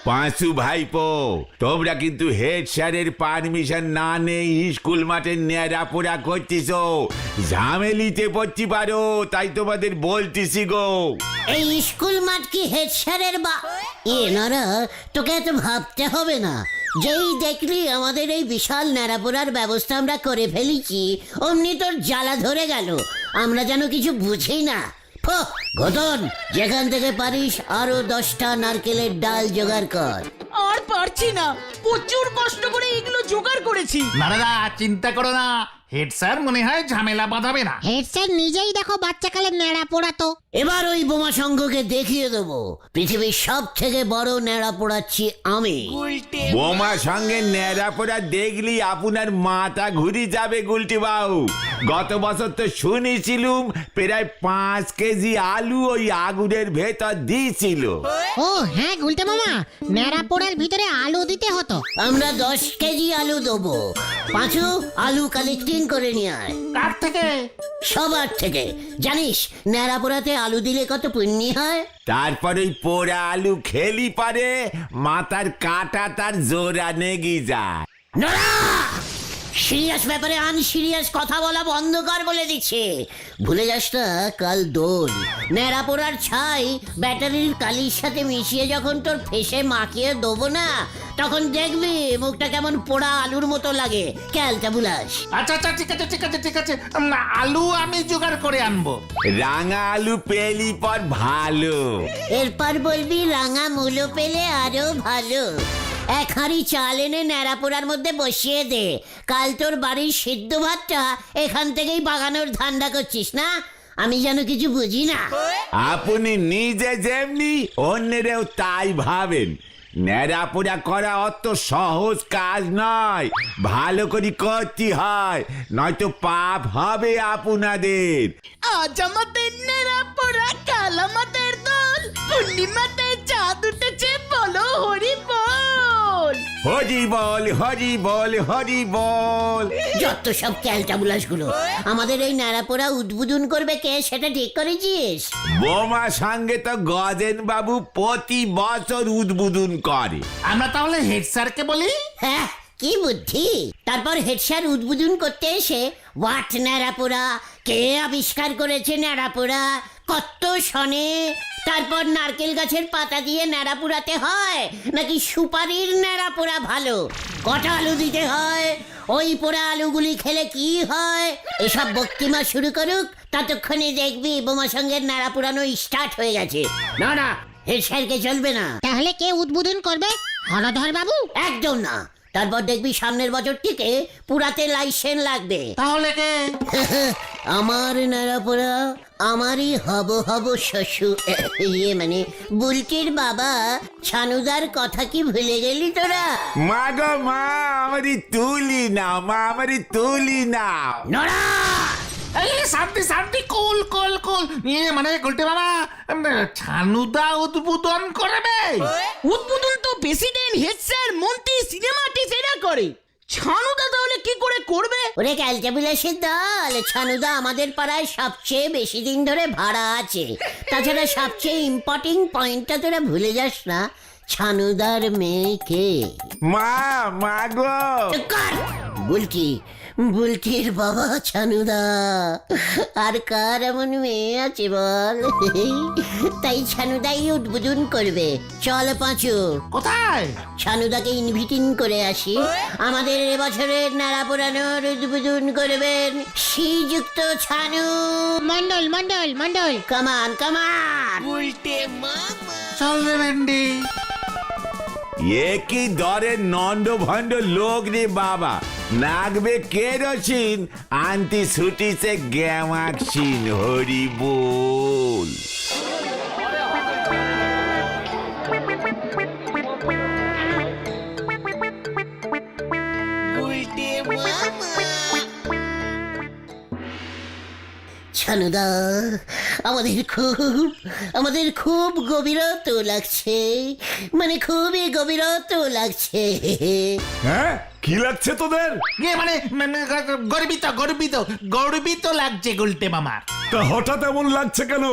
পাঁচু ভাইপো, তোমরা কিন্তু হেড স্যারের পারমিশন না নেই স্কুল মাঠে ন্যাড়াপোড়া করতেছ, ঝামেলিতে পড়তে পারো, তাই তোমাদের বলতেছি গো। এই স্কুল মাঠ কি হেড স্যারের নারা, তোকে এত ভাবতে হবে না। যেই দেখলি আমাদের এই বিশাল ন্যাড়াপোড়ার ব্যবস্থা আমরা করে ফেলেছি, অমনি তোর জ্বালা ধরে গেল। আমরা যেন কিছু বুঝি না। ঘটন, যেখান থেকে পারিস আরো 10টা নারকেলের ডাল জোগাড় কর। আর পারছি না, প্রচুর কষ্ট করে এগুলো জোগাড় করেছি। না চিন্তা করো না, হেড স্যার মনে হয় ঝামেলা বাঁধাবে না। হেড স্যার নিজেই দেখো বাচ্চাকালের ন্যাড়া পোড়াতো। এবার ওই বোমা সংঘকে দেখিয়ে দেবো পৃথিবীর সব থেকে বড় ন্যাড়া পোড়াচ্ছি আমি। বোমা সঙ্গে ন্যাড়াপোড়া দেখলি আপনার মাথা ঘুরে যাবে গুলটি বাবু। গত বছর তো শুনেছিলুম প্রায় 5 কেজি আলু ওই আগুনের ভেতর দিয়েছিল। ও হ্যাঁ গুলটে মামা, ন্যাড়া পোড়ার ভিতরে আলু দিতে হতো। আমরা 10 কেজি আলু দেবো। পাঁচু, আলু কালেক্টিং করে নিয়ে আয়। কার থেকে? সবার থেকে। জানিস ন্যাড়া পোড়াতে আলু দিলে কত পুণ্য হয়? তারপর ওই পোড়া আলু খেলি পারে মাথার কাটা তার জোড়া নেগি যায়। সিরিয়াস ব্যাপারে আনসিরিয়াস কথা বলা বন্ধ কর বলে দিচ্ছে। ভুলে যাস না কাল দোল। ন্যাড়া পোড়ার ছাই ব্যাটারির কালির সাথে মিশিয়ে যখন তোর ফেসে মাখিয়ে দেবো না, তখন দেখবি মুখটা কেমন পোড়া আলুর মতো লাগে। খেয়ালটা বুলাস। আচ্ছা ঠিক আছে আলু আমি জোগাড় করে আনবো। রাঙা আলু পেলি পর ভালো। এরপর বলবি রাঙা মূলো পেলে আরো ভালো। 1 হাঁড়ি চাল এনে ন্যাড়া পোড়ার মধ্যে বসিয়ে দে। কাল তোর বাড়ির সিদ্ধ ভাতটা এখান থেকেই বাগানোর ধান্দা করছিস না? আমি যেন কিছু বুঝি না। আপনি নিজে যেমনি অন্যেরও তাই ভাবেন। ন্যাড়াপোড়া করা অত সহজ কাজ নয়, ভালো করে করতে হয়, নয়তো পাপ হবে আপনাদের। আজ আমাদের নেড়া পড়া, কাল আমাদের দোল, পূর্ণিমাতে চাঁদ উঠেছে, বলো হরি বল। হরি বল হরি বল হরি বল। যত সব ক্যালটাবুলাস গুলো। আমাদের এই ন্যাড়া পোড়া উদ্বোধন করবে কে সেটা ঠিক করেছিস? বোমা সঙ্গে তো গজেন বাবু প্রতি বছর উদ্বোধন করে। আমরা তাহলে হেড স্যারকে বলি। হ্যাঁ, কি বুদ্ধি। তারপর হেড স্যার উদ্বোধন করতে এসে হোয়াট ন্যাড়াপোড়া, কে আবিষ্কার করেছে ন্যাড়াপোড়া, কত শনে, তারপর নারকেল গাছের পাতা দিয়ে ন্যাড়া পোড়াতে হয় নাকি সুপারির ন্যাড়া পোড়া ভালো, কটা আলু দিতে হয়, ওই পোড়া আলুগুলি খেলে কি হয়, এসব বক্তিমা শুরু করুক, ততক্ষণে দেখবি বোমা সঙ্গের ন্যাড়া পোড়ানো স্টার্ট হয়ে গেছে। না হেড স্যারকে চলবে না। তাহলে কে উদ্বোধন করবে? হলধর বাবু? একদম না। তারপর দেখবি সামনের বছর থেকে পুরাতে লাইসেন্স লাগবে। তাহলে কে? আমার ন্যাড়াপোড়া আমারই হব শ্বশুর, মানে বুলটির বাবা ছানুদার কথা কি ভুলে গেলি তোরা? মা গো মা, আমারই তুলি নাও মা, আমারই তুলি নাও। নড়া! এই শান্তি কুল মানে গুলটে বাবা, ছানুদা উদ্বোধন করবে। উদ্বোধন তো প্রেসিডেন্ট, হেড স্যার, মন্ত্রী, সিনেমা আর্টিস্ট এরা করে। ছানুদা তাহলে কি করে করবে? ওরে ক্যালটাবুলাসের দল, ছানুদা আমাদের পাড়ায় সবচেয়ে বেশি দিন ধরে ভাড়া আছে। তাছাড়া সবচেয়ে ইম্পর্টিং পয়েন্টটা তোরা ভুলে যাস না, ছানুদার মেয়েকে। মা গো। বুলটির বাবা ছানুদা। আর কার এমন মেয়ে আছে বল? তাই ছানুদাই উদ্বোধন করবে। চল পাঁচু। কোথায়? ছানুদাকে ইনভিটিং করে আসি। আমাদের এবছরের ন্যাড়া পোড়ানোর উদ্বোধন করবেন শ্রীযুক্ত ছানু মন্ডল। কামান। চল রে ভেন্ডি। একই দরের নন্ড ভণ্ড লোক রে বাবা, নাগবে কেরোসিন আনতি ছুটিছে গ্যামাক্সিন। হরি বল। ছানুদা, আমাদের খুব গভীরত লাগছে, মানে খুবই গভীরত লাগছে। হ্যাঁ, কি লাগছে তোদের? মানে গর্বিত লাগছে গুলটে মামার। তা হঠাৎ এমন লাগছে কেন?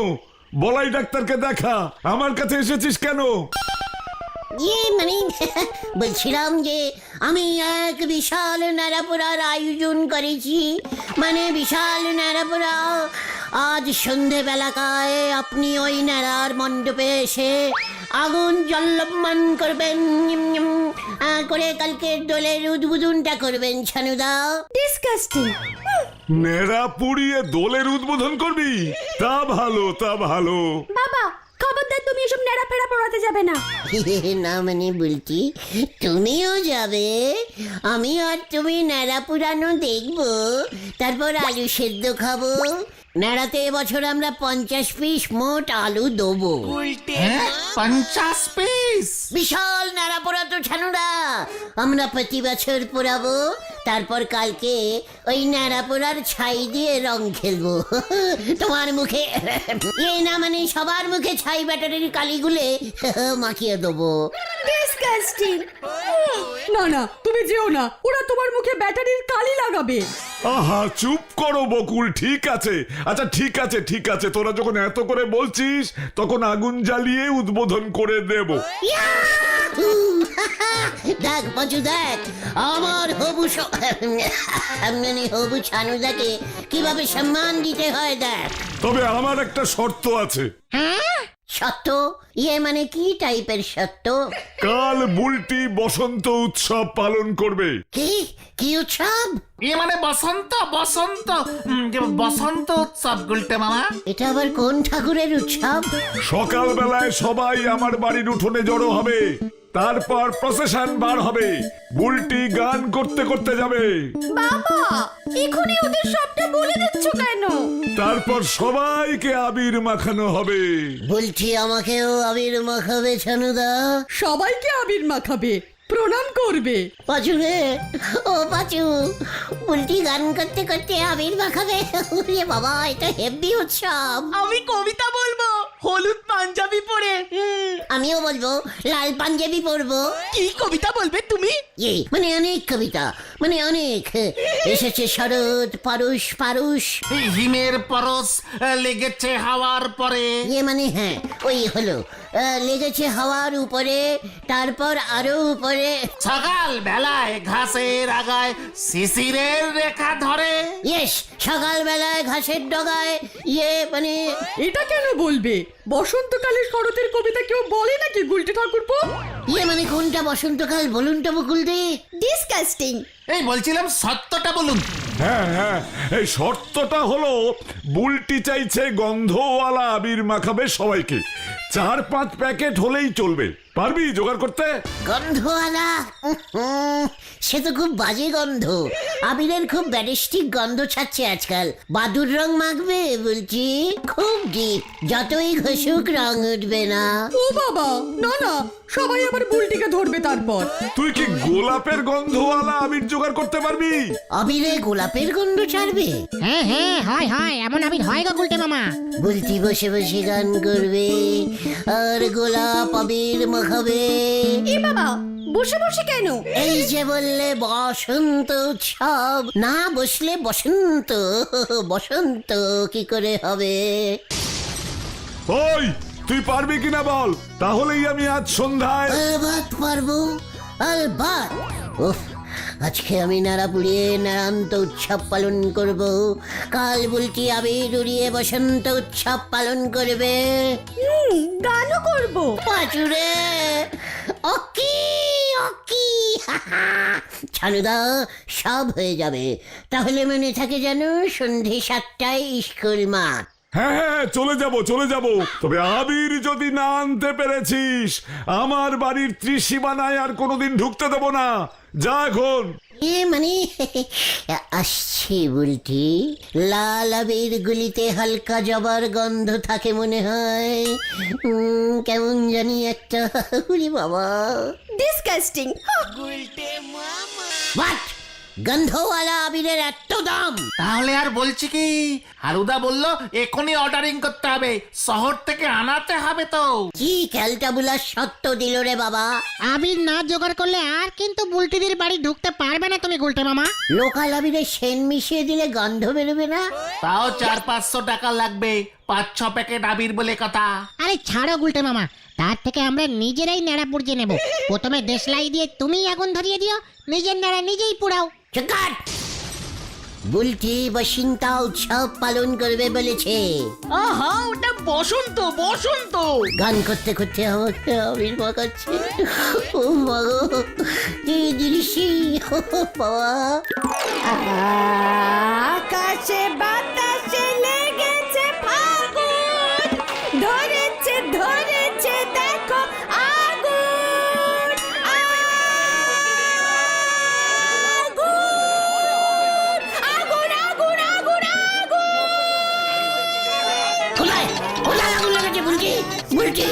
বলাই ডাক্তারকে দেখা। আমার কাছে এসেছিস কেন? মানে বলছিলাম যে আমি এক বিশাল ন্যাড়াপোড়ার আয়োজন করেছি, মানে বিশাল ন্যাড়াপোড়া। আজ সন্ধেবেলাকায় আপনি ওই ন্যাড়ার মণ্ডপে এসে আগুন জল্লমান করবেন, করে কালকে দোলের উদ্বোধনটা করবেন ছানুদা। ডিসকাস্টিং। নেড়া পুড়িয়ে দোলের উদ্বোধন করবি? তা ভালো, তা ভালো। বাবা খবরদার তুমি এসব নেড়া ফেড়া পড়াতে যাবে না। না মানে বলছি তুমিও যাবে, আমি আর তুমি ন্যাড়া পুরানো দেখবো, তারপর আলু সেদ্ধ খাবো। ন্যাড়াতে এবছর আমরা 50 পিস মোট আলু দেবো। 50 পিস? বিশাল ন্যাড়া পোড়া তো ছানুরা, আমরা প্রতি বছর পোড়াবো, তারপর কালকে ওই ন্যাড়া পোড়ার ছাই দিয়ে রং খেলবো। তোমার মুখে না মানে সবার মুখে ছাই ব্যাটারির কালি গুলে মাখিয়ে দেবো। ডিসকাস্টিং। না না তুমি যেও না, ওরা তোমার মুখে ব্যাটারির কালি লাগাবে। আহা চুপ করো বকুল, ঠিক আছে। আচ্ছা ঠিক আছে, ঠিক আছে, তোরা যখন এত করে বলছিস তখন আগুন জ্বালিয়ে উদ্বোধন করে দেব। দেখ পাঁচু দেখ, আমার হবু মানে হবু ছানুদাকে কিভাবে সম্মান দিতে হয় দেখ। তবে আমার একটা শর্ত আছে। সত্য? মানে কি টাইপের সত্য? কাল বুলটি বসন্ত উৎসব পালন করবে। কি কি উৎসব? মানে বসন্ত বসন্ত বসন্ত উৎসব গুলটে মামা। এটা আবার কোন ঠাকুরের উৎসব? সকালবেলায় সবাই আমার বাড়ির উঠোনে জড়ো হবে, তারপর প্রসেশন বার হবে, বুলটি গান করতে করতে যাবে। বাবা এখনই ওদের সবটা বলে দিচ্ছ কেন? তারপর সবাইকে আবির মাখানো হবে। বলছি আমাকেও আবির মাখাবে ছানুদা? সবাইকে আবির মাখাবে, প্রণাম করবে। পাঁচু রে, ও পাঁচু, উল্টি গান করতে করতে আবির মাখাবে? ওরে বাবা, এটা হেভি উৎসব। আমি কবিতা বলবো হলুদ পাঞ্জাবি পরে। আমিও বলবো লাল পাঞ্জাবি পরবো। কি কবিতা বলবে তুমি? মানে অনেক কবিতা, মানে অনেক। এসেছে শরৎ, পারুষ পারুষ। হিমের পরশ লেগেছে হাওয়ার পরে। মানে হ্যাঁ ওই হলো, লেগেছে হাওয়ার উপরে, তারপর আরো উপরে। সকাল বেলায় ঘাসের আগায় শিশিরের রেখা ধরে। ইয়েস, সকালবেলায় ঘাসের ডগায় মানে। এটা কেন বলবে? বসন্তকালে শরতের কবিতা কেউ বলে নাকি গুলটে ঠাকুরপো? মানে কোনটা বসন্তকাল বলুন তো বকুল দে। ডিসকাস্টিং। এই বলছিলাম সত্যটা বলুন। হ্যাঁ হ্যাঁ, এই শর্তটা হলো বুলটি চাইছে গন্ধওয়ালা আবির মাখাবে সবাইকে। 4-5 প্যাকেট হলেই চলবে। পারবি জোগাড় করতে? গন্ধওয়ালা? সে তো খুব বাজে গন্ধ। আবিরের খুব ব্যারিস্টিক গন্ধ ছাড়ছে আজকাল। বাদুর রং মাখবে বলছি, খুব ডিপ, যতই ঘষুক রং উঠবে না। ও বাবা, না না, সবাই আবার বুলটিকে ধরবে তারপর। তুই কি গোলাপের গন্ধওয়ালা আবির জোগাড় করতে পারবি? আবিরে গোলাপের গন্ধ ছাড়বে? হ্যাঁ হ্যাঁ, হয় হয়, এমন আবির হয় গো গুলটে মামা। বলছি বসে বসে গান করবে আর গোলাপ আবির মাখাবে। এ বাবা, বসে বসে কেন? এই যে বললে বসন্ত উৎসব, না বসলে বসন্ত, বসন্ত কি করে হবে? ওই তুই পারবি কিনা বল, তাহলেই আমি আজ সন্ধ্যায়। আলবাত পারবো, আলবাত। উফ, আজকে আমি নাড়া পুড়িয়ে নারান্ত উৎসব পালন করব, কাল বুলটি আবির উড়িয়ে বসন্ত উৎসব পালন করবে। গানও করবো। পাঁচুরে অকি অকি, ছানুদা সব হয়ে যাবে। তাহলে মনে থাকে যেন সন্ধে 7টায় স্কুল মাঠ। হ্যাঁ হ্যাঁ, চলে যাব চলে যাব। তবে আবির যদি না আনতে পেরেছিস, আমার বাড়ির ত্রিসীমানায় আর কোনোদিন ঢুকতে দেব না। যা এখন। মানে আসছি বুলটি। লাল আবির গুলিতে হালকা জবার গন্ধ থাকে মনে হয়, কেমন জানি একটা। উরি বাবা, ডিসকাস্টিং। হোয়াট? গন্ধওয়ালা আবিরের এত দাম? তাহলে আর বলছি কি, হারুদা বললো এখনই অর্ডারিং করতে হবে, শহর থেকে আনাতে হবে তো। কি ক্যালটাবুলার সত্য দিল রে বাবা। আবির না জোগাড় করলে আর কিন্তু বুলটিদের বাড়ি ঢুকতে পারবে না তুমি গুলটে মামা। লোকাল আবিরে সেন মিশিয়ে দিলে গন্ধ বেরোবে না? তাও 400-500 টাকা লাগবে। 5-6 প্যাকেট আবির বলে কথা। আরে ছাড়ো গুলটে মামা, তার থেকে আমরা নিজেরাই নেড়া পুড়িয়ে নেব। প্রথমে দেশলাই দিয়ে তুমি আগুন ধরিয়ে দিও, নিজের নেড়া নিজেই পুড়াও। চুকাট! বুলটি বসন্তা উৎসব পালন করবে বলেছে। আহা ওটা বসন্ত বসন্ত। গান করতে করতে আমাকে আবির্ভাব করছে। ও মাগো কি দৃশ্যি বাবা। আকাশে বাতাসে লেগেছে ফাগুন, ধরেছে ধরেছে দেখো আগুন, আগুন আগুন আগুন আগুন। কোথায় কোথায় আগুন লেগেছে বুলটি? বুলটি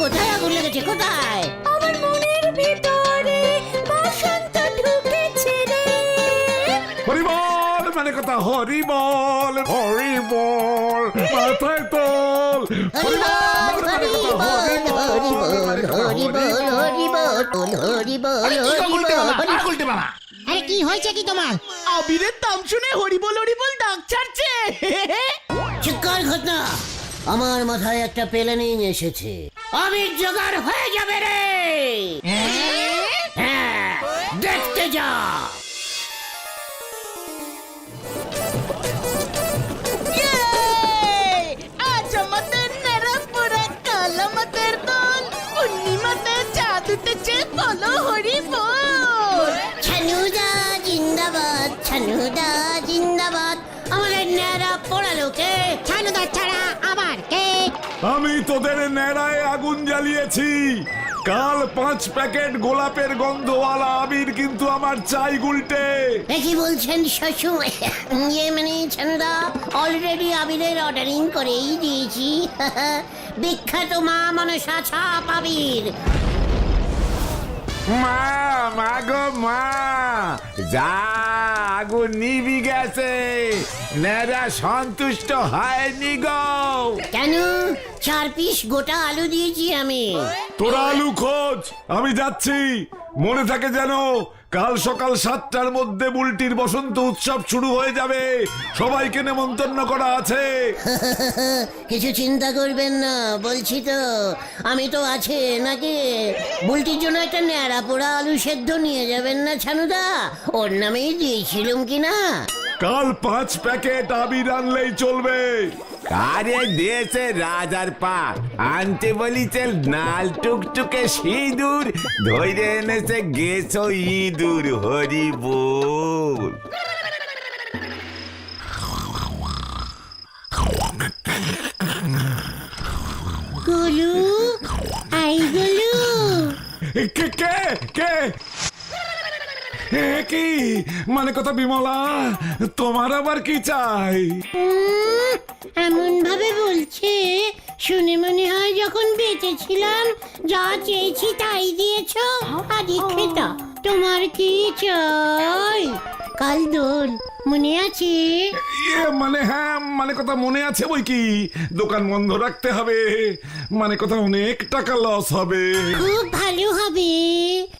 কোথায় আগুন লেগেছে কোথায়? আমার মনের ভিতরে বসন্ত ঢুকেছে রে। হরিবল মানে কথা, হরিবল হরিবল মাথায় তোল। হরিবল হরিবল হরিবল হরিবল হরিবল হরিবল কি গো গুলটে মামা, হরিবল। আর গুলটে মামা? আরে কি হয়েছে কি তোমার? আবিরের দাম শুনে হরিবল হরিবল ডাক ছাড়ছে। চিৎকার ঘটনা, আমার মাথায় একটা প্ল্যানিং এসেছে। আবির জোগাড় হয়ে যাবে রে। হ্যাঁ, দেখতে যা। ইয়ে! আজ আমাদের নেড়াপোড়া, কাল আমাদের দোল, পূর্ণিমাতে চাঁদ উঠেছে, বলো হরিবল। ছানুদা জিন্দাবাদ, ছানুদা জিন্দাবাদ। আমাদের ন্যাড়া পোড়ালোকে ছানুদা ছাড়া আবার কে? আমি তোদের নেড়ায় আগুন জ্বালিয়েছি। কাল 5 প্যাকেট গোলাপের গন্ধওয়ালা আবির কিন্তু আমার চাই গুলটে। কি বলছেন শ্বশুর? ইয়ে মানে ছানুদা অলরেডি আবিরের অর্ডারিং করেই দিয়েছি। বিখ্যাত মা মনসা ছাপ আবির। মা মা গো মা, যা আগুন নিভি গেছে, নেড়া সন্তুষ্ট হয়নি গো। কেন? 4 পিস গোটা আলু দিয়েছি আমি। তোরা আলু খোঁজ, আমি যাচ্ছি। মনে থাকে যেন কাল সকাল 7টার মধ্যে বুলটির বসন্ত উৎসব শুরু হয়ে যাবে। সবাইকে নেমন্তন্ন করা আছে। কিছু চিন্তা করবেন না, বলছি তো আমি তো আছে নাকি। বুলটির জন্য একটা ন্যাড়া পোড়া আলু সেদ্ধ নিয়ে যাবেন না ছানুদা? ওর নামেই দিয়েছিলাম কিনা। কাল 5 প্যাকেট আবির আনলেই চলবে। আরে দেশে রাজার পা আনতে বলিছে নাল টুকটুকে সিঁদুর, ধরে এনেছে গেছো ইঁদুর। হরি বল। গোলু, আই গোলু। কে কে কে? কি মানে কথা বিমলা, তোমার আবার কি চাই? এমন ভাবে বলছে শুনে মনে হয় যখন বেঁচে ছিলাম যা চেয়েছি তাই দিয়েছ। আদি খেতা, তোমার কি চাই? কাল দোল মনে আছে? মানে হ্যাঁ, মানে কথা মনে আছে বই কি। দোকান বন্ধ রাখতে হবে, মানে কথা অনেক টাকা লস হবে। খুব ভালো হবে।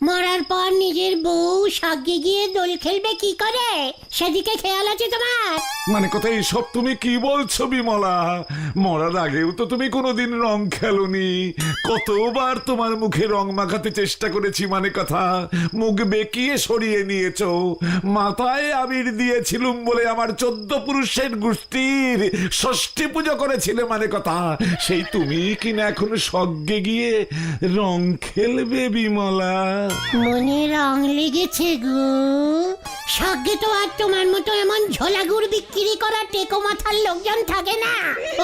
মরার পর নিজের বউ সাগে গিয়ে দোল খেলবে কি করে, সেদিকে খেয়াল আছে তোমার? মানে কথা এইসব তুমি কি বলছো বিমলা? মরার আগেও তো তুমি কোনোদিন রং খেলোনি। কতবার তোমার মুখে রং মাখাতে চেষ্টা করেছি, মানে কথা মুখ বেঁকিয়ে সরিয়ে নিয়েছো। মাথায় আবির দিয়েছিলুম বলে আমার 14 পুরুষের গোষ্ঠীর ষষ্ঠী পুজো করেছিলে, মানে কথা সেই তুমি কিনা এখন সজ্ঞে গিয়ে রং খেলবে বিমলা। মনে রং লেগেছে গো। সাগে তো আর তোমার মতো এমন ঝোলাগুড় বিক্রি করা টেকো মাথার লোকজন থাকে না।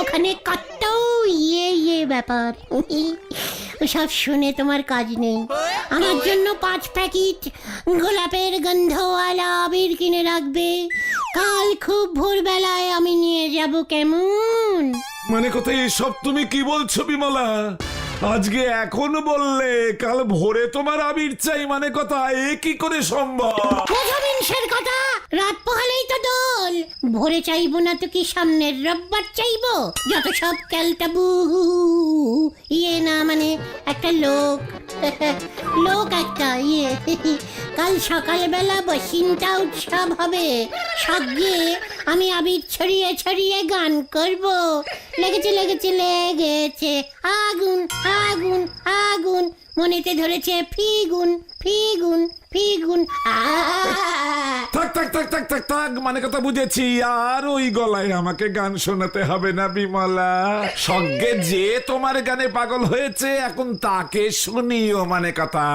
ওখানে কত ইয়ে ব্যাপার। সব শুনে তোমার কাজ নেই। আমার জন্য 5 প্যাকেট গোলাপের গন্ধওয়ালা আবির কিনে রাখবে। কাল খুব ভোরবেলায় আমি নিয়ে যাব, কেমন? মানে কথা এসব তুমি কি বলছো বিমলা? আজকে এখন বললে কাল ভোরে তোমার আবির চাই, মানে কথা এ কি করে সম্ভব? প্রথমিংসের কথা, রাত পোহালেই তো দোল। ভোরে চাইবো না তো কি সামনের রোববার চাইবো? যত সব ক্যালটাবু। ইয়ে না মানে একটা লোক লোক একটা ইয়ে। কাল সকালবেলা বসিনটা উৎসব হবে। সঙ্গে আমি আবির ছড়িয়ে ছড়িয়ে গান করব। লেগেছে লেগেছে লেগেছে আগুন আগুন আগুন, মনেতে ধরেছে ফিগুন ফিগুন ফিগুন। থাক থাক থাক থাক থাক থাক, মানে কথা বুঝেছি। আর ওই গলায় আমাকে গান শোনাতে হবে না বিমলা। সঙ্গে যে তোমার গানে পাগল হয়েছে এখন তাকে শুনিও, মানে কথা।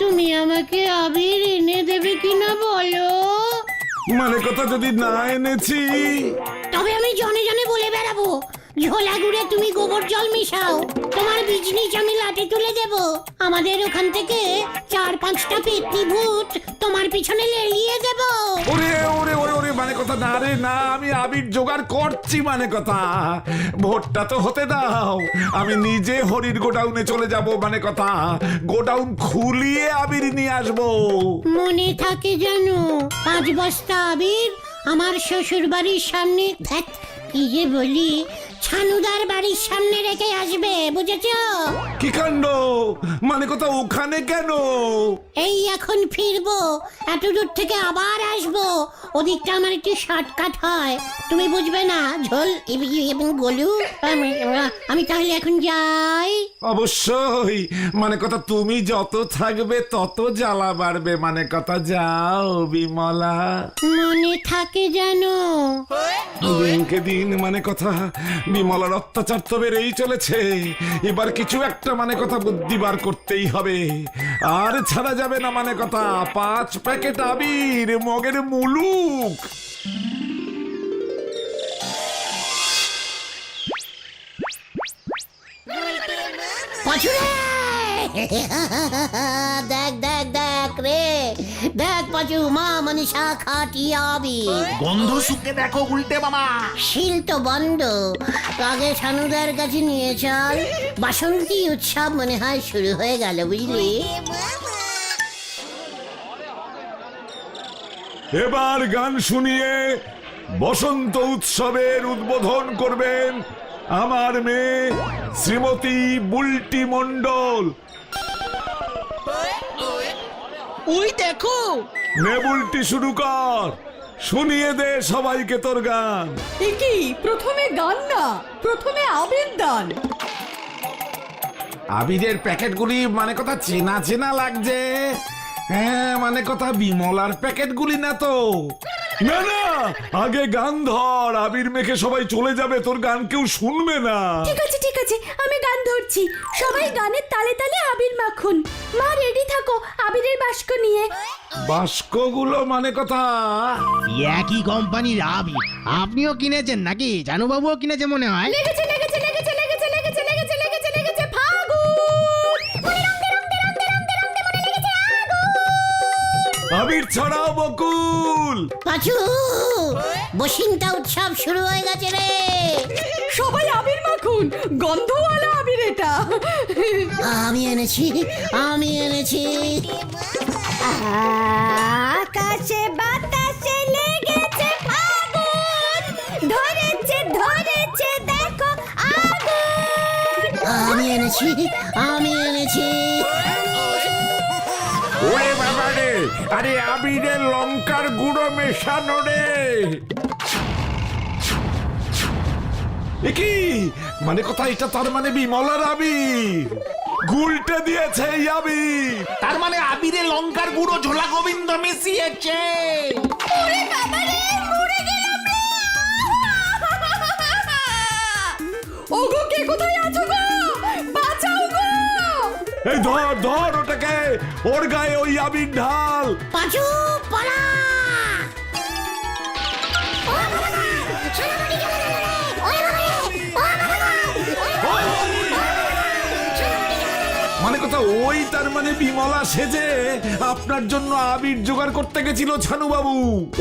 তুমি আমাকে আবির এনে দেবে কিনা বলো? মানে কথা যদি না এনেছি, তবে আমি জনে জনে বলে বেড়াবো, ঝোলা গুড়ে তুমি গোবর জল মিশাও, তোমার বিজনিচ আমি লাঠি তুলে দেব। আমাদের ওখান থেকে 4-5টা পেটনি ভূত তোমার পিছনে লেলিয়ে দেব। ওরে ওরে ওরে ওরে, মানে কথা না রে না, আমি আবির জোগাড় করছি, মানে কথা। ভোটটা তো হতে দাও, আমি নিজে হরির গোডাউনে চলে যাব, মানে কথা। গোডাউন খুলিয়ে আবির নিয়ে আসবো। মনে থাকে জানো, 5 বস্তা আবির আমার শ্বশুর বাড়ির সামনে, ধ্যাৎ, কি যে বলি, ছানুদার বাড়ির সামনে রেখে আসবে, বুঝেছো? কি কাণ্ড, মানে কথা ওখানে কেন? এই এখন ফিরবো, এত দূর থেকে আবার আসবো, ওদিকটা আমার একটু শর্টকাট হয়, তুমি বুঝবে না ঝোল এবং গলু। আমি তাহলে এখন যাই। অবশ্যই, মানে কথা তুমি যত থাকবে তত জ্বালা বাড়বে, মানে কথা। যাও বিমলা। মনে থাকে জানো। দিনকে দিন, মানে কথা, বিমলার অত্যাচার তো বেড়েই চলেছে। এবার কিছু একটা, মানে কথা, বুদ্ধি বার করতেই হবে। আর ছাড়া যাবে না, মানে কথা। 5 প্যাকেট আবির, মগের মুলুক। পাঁচুরে! দেখ দেখ দেখ রে, দেখ পাঁচু, মা মনীষা খাটিয়ে আবির। গন্ধ শুকে দেখো উল্টে মামা। শিল তো বন্ধ, আগে ছানুদার কাছে নিয়ে চল। বাসন্তী উৎসব মনে হয় শুরু হয়ে গেল, বুঝলি? এবার গান শুনিয়ে বসন্ত উৎসবের উদ্বোধন করবেন আমার মেয়ে শ্রীমতী বুলটি মণ্ডল। ওই দেখো, নে বুলটি, শুরু কর, শুনিয়ে দে সবাইকে তোর গান। কি প্রথমে গান না, প্রথমে আবির দান। আবিরের প্যাকেটগুলি, মানে কথা, চেনা চেনা লাগছে। হ্যাঁ, মানে কথা, বিমলার প্যাকেটগুলি না তো? না না, আগে গান ধর, আবির মেখে সবাই চলে যাবে, তোর গান কেউ শুনবে না। ঠিক আছে, আমি গান ধরছি। সবাই গানের তালে তালে আবির মাখুন। মা রেডি থাকো আবিরের বাস্ক নিয়ে। বাস্কগুলো, মানে কথা, একই কোম্পানির আবির। আপনিও কিনেছেন নাকি? জানুবাবুও কিনেছে মনে হয়। লেগেছে লেগেছে লেগেছে লেগেছে লেগেছে লেগেছে লেগেছে লেগেছে ফাগুন। মনে রঙে রঙে রঙে রঙে রঙে মনে লেগেছে আগুন। আবির ছড়াও বকুল। পাঁচু, বসিন্তা উৎসব শুরু হয়ে গেছে রে। সবাই আবির মাখুন, গন্ধওয়ালা আবির এটা। আমি এনেছি, আমি এনেছি। আকাশে বাতাসে লেগেছে ফাগুন। ধরেছে ধরেছে দেখো আগুন। আমি এনেছি, আমি এনেছি। ওরে বাবা রে, আরে আবিরে লঙ্কার গুঁড়ো মেশানো রে। কি, মানে কথা, এটা তার মানে বিমলার আবির। গুলটে দিয়েছে এই আবির। তার মানে আবিরে লঙ্কার গুঁড়ো ঝোলা গোবিন্দ মিশিয়েছে। ওরে বাবা রে, মরে গেলাম রে। ওগো, কে কোথায় আছো গো? বাঁচাও গো! এই ধর ধর ওটাকে, ওর গায়ে ওই আবির ঢাল। পাঁচু, পালা! মানে কথা, ওই তার মানে বিমলা সেজে আপনার জন্য আবির জোগাড় করতে গেছিল ছানুবাবু।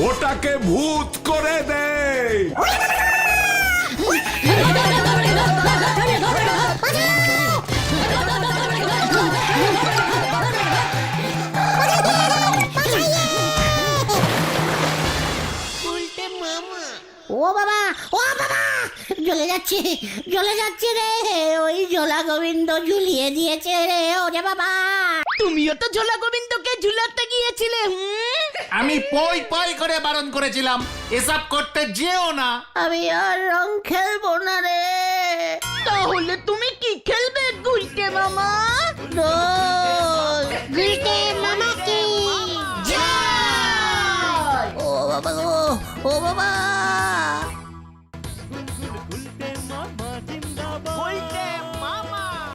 ওটাকে ভূত করে দে। ও বাবা, ও বাবা, জ্বলে যাচ্ছে, জ্বলে যাচ্ছে রে। ওই জ্বলা গোবিন্দ ঝুলিয়ে দিয়েছে রে, ওরে বাবা। তুমিও তো ঝোলা গোবিন্দকে ঝুলাতে গিয়েছিলে হুম? আমি পই পই করে বারণ করেছিলাম এসব করতে যেও না। আমি আর রং খেলবো না রে। তাহলে তুমি কি খেলবে গুলটে মামা? গুলটে মামা কি ও বাবা গো, ও বাবা